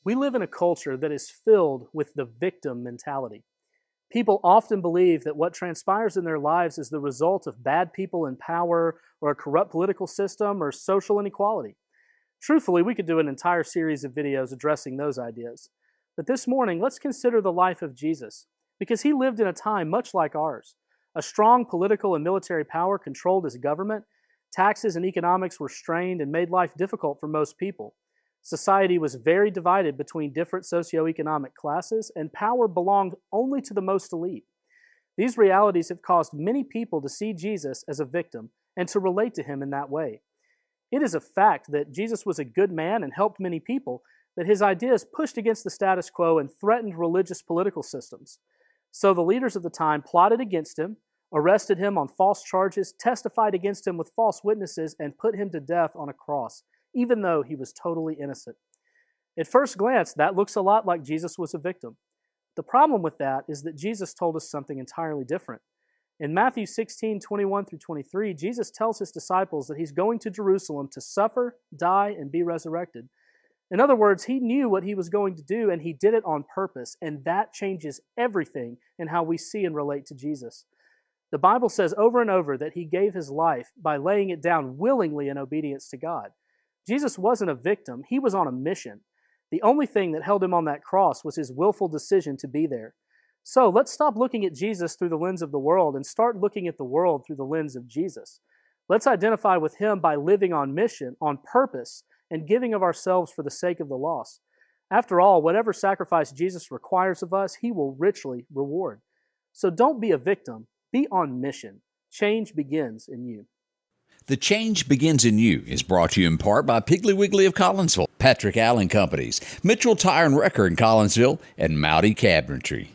We live in a culture that is filled with the victim mentality. People often believe that what transpires in their lives is the result of bad people in power or a corrupt political system or social inequality. Truthfully, we could do an entire series of videos addressing those ideas. But this morning, let's consider the life of Jesus, because he lived in a time much like ours. A strong political and military power controlled his government. Taxes and economics were strained and made life difficult for most people. Society was very divided between different socioeconomic classes, and power belonged only to the most elite. These realities have caused many people to see Jesus as a victim and to relate to him in that way. It is a fact that Jesus was a good man and helped many people, that his ideas pushed against the status quo and threatened religious political systems. So the leaders of the time plotted against him, arrested him on false charges, testified against him with false witnesses, and put him to death on a cross, even though he was totally innocent. At first glance, that looks a lot like Jesus was a victim. The problem with that is that Jesus told us something entirely different. In Matthew 16:21-23, Jesus tells his disciples that he's going to Jerusalem to suffer, die, and be resurrected. In other words, he knew what he was going to do, and he did it on purpose, and that changes everything in how we see and relate to Jesus. The Bible says over and over that he gave his life by laying it down willingly in obedience to God. Jesus wasn't a victim, he was on a mission. The only thing that held him on that cross was his willful decision to be there. So let's stop looking at Jesus through the lens of the world and start looking at the world through the lens of Jesus. Let's identify with him by living on mission, on purpose, and giving of ourselves for the sake of the lost. After all, whatever sacrifice Jesus requires of us, he will richly reward. So don't be a victim, be on mission. Change begins in you. The Change Begins in You is brought to you in part by Piggly Wiggly of Collinsville, Patrick Allen Companies, Mitchell Tire and Wrecker in Collinsville, and Mowdy Cabinetry.